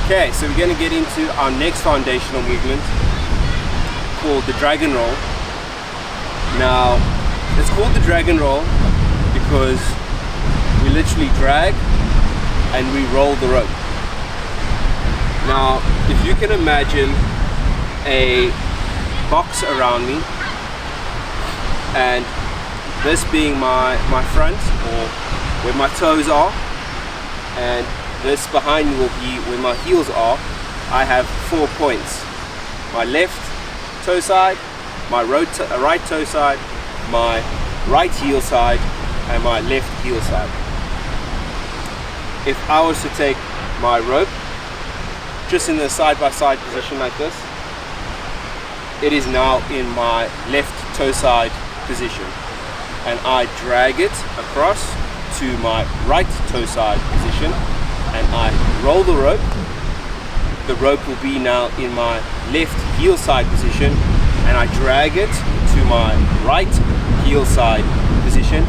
Okay, so we're going to get into our next foundational movement called the dragon roll. Now, it's called the dragon roll because we literally drag and we roll the rope. Now, if you can imagine a box around me, and this being my front, or where my toes are, and this behind me will be where my heels are, I have 4 points. My left toe side, my right toe side, my right heel side, and my left heel side. If I was to take my rope just in the side-by-side position like this, it is now in my left toe side position, and I drag it across to my right toe side position, and I roll the rope. The rope will be now in my left heel side position, and I drag it to my right heel side position,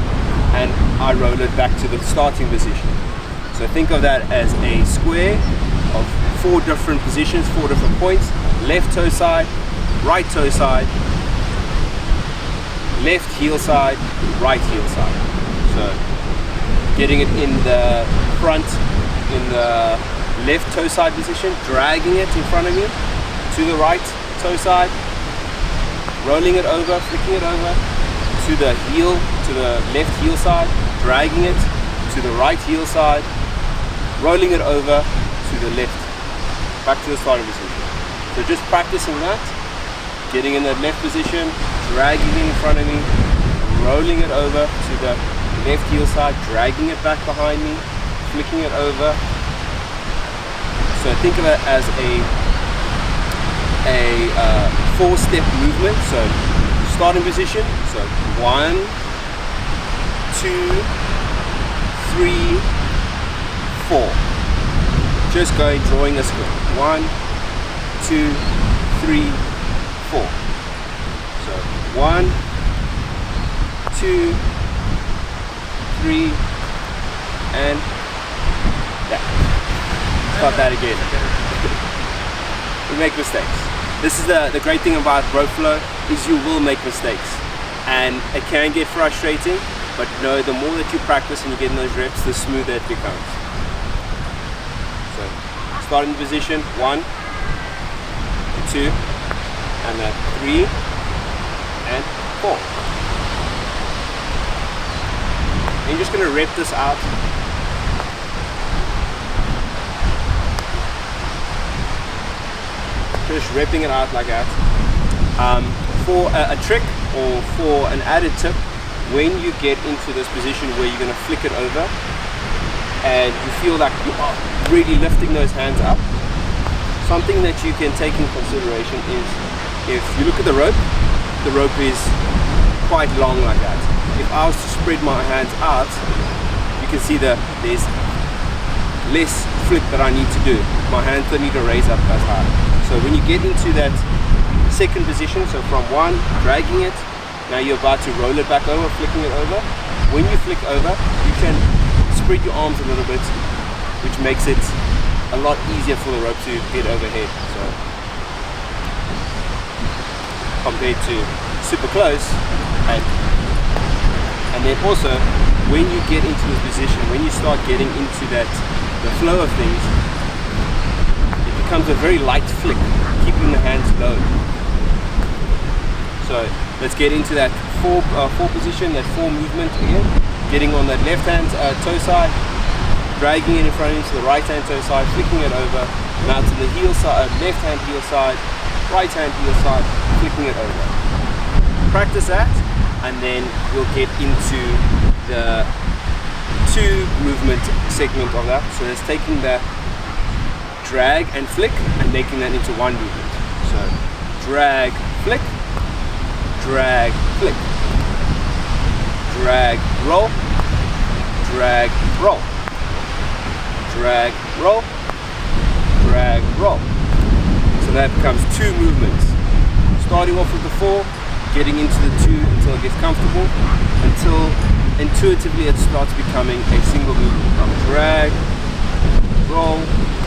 and I roll it back to the starting position. So think of that as a square of 4 different positions, 4 different points: left toe side, right toe side, left heel side, right heel side. So getting it in the front, in the left toe side position, dragging it in front of me to the right toe side, rolling it over, flicking it over to the heel, to the left heel side, dragging it to the right heel side, rolling it over to the left, back to the starting position. So just practicing that, getting in the left position, dragging it in front of me, rolling it over to the left heel side, dragging it back behind me, flicking it over. So think of it as a 4-step movement. So starting position, so 1, 2, 3, 4. Just going, drawing a square. 1, 2, 3, 4. So 1, 2, 3, and that. Start that again. We make mistakes. This is the great thing about Ropeflow, is you will make mistakes, and it can get frustrating, but know the more that you practice and you get in those reps, the smoother it becomes. So starting position, 1, 2, and then 3 and 4. And you're just going to rep this out. Just repping it out like that. For a trick, or for an added tip, when you get into this position where you're going to flick it over and you feel like you are really lifting those hands up, something that you can take in consideration is, if you look at the rope is quite long like that. If I was to spread my hands out, you can see that there's less flick that I need to do. My hands don't need to raise up as high. So when you get into that second position, so from 1, dragging it, now you're about to roll it back over, flicking it over. When you flick over, you can spread your arms a little bit, which makes it a lot easier for the rope to get overhead. So compared to super close, and then also when you get into this position, when you start getting into the flow of things, it becomes a very light flick, keeping the hands low. So let's get into that 4 position, that 4 movement again. Getting on that left hand toe side, dragging it in front of you to the right hand toe side, flicking it over, now to the heel side, left hand heel side, right hand heel side, flicking it over. Practice that, and then we'll get into the 2 movement segment of that. So it's taking that drag and flick and making that into 1 movement. So drag, flick, drag, flick, drag, roll, drag, roll, drag, roll, drag, roll. So that becomes 2 movements. Starting off with the 4, getting into the 2 until it gets comfortable, until intuitively it starts becoming a single movement from drag, roll,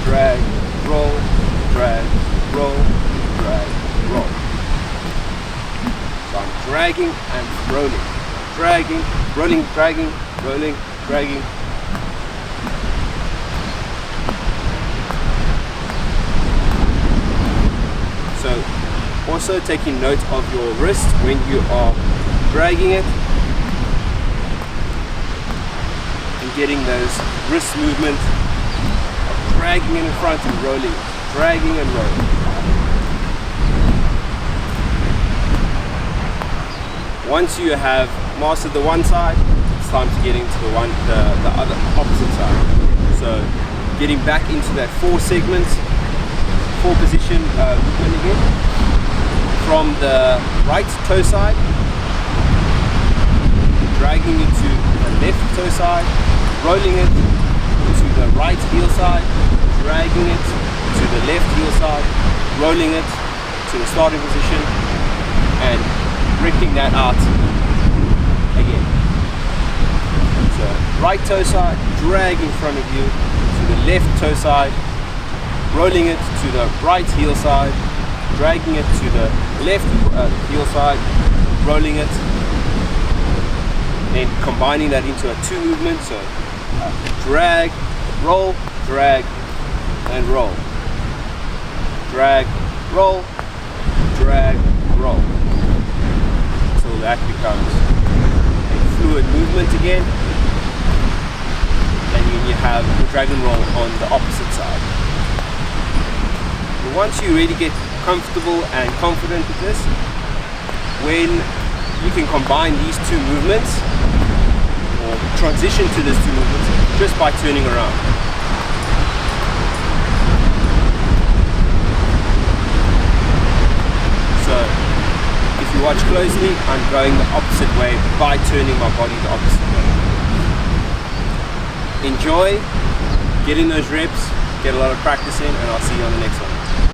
drag, roll, dragging and rolling, dragging, rolling, dragging, rolling, dragging. So also taking note of your wrist when you are dragging it and getting those wrist movements of dragging it in front and rolling, dragging and rolling. Once you have mastered the one side, it's time to get into the other opposite side. So getting back into that 4 segments, 4 position movement again. From the right toe side, dragging it to the left toe side, rolling it to the right heel side, dragging it to the left heel side, rolling it to the starting position, and ripping that out again. So right toe side, drag in front of you to the left toe side, rolling it to the right heel side, dragging it to the left heel side, rolling it, then combining that into a 2 movement. So drag, roll, drag, and roll. Drag, roll, drag, roll. Until that becomes a fluid movement again. And then you have the drag and roll on the opposite side. But once you really get comfortable and confident with this, when you can combine these 2 movements or transition to these 2 movements just by turning around. So if you watch closely, I'm going the opposite way by turning my body the opposite way. Enjoy, get in those reps, get a lot of practice in, and I'll see you on the next one.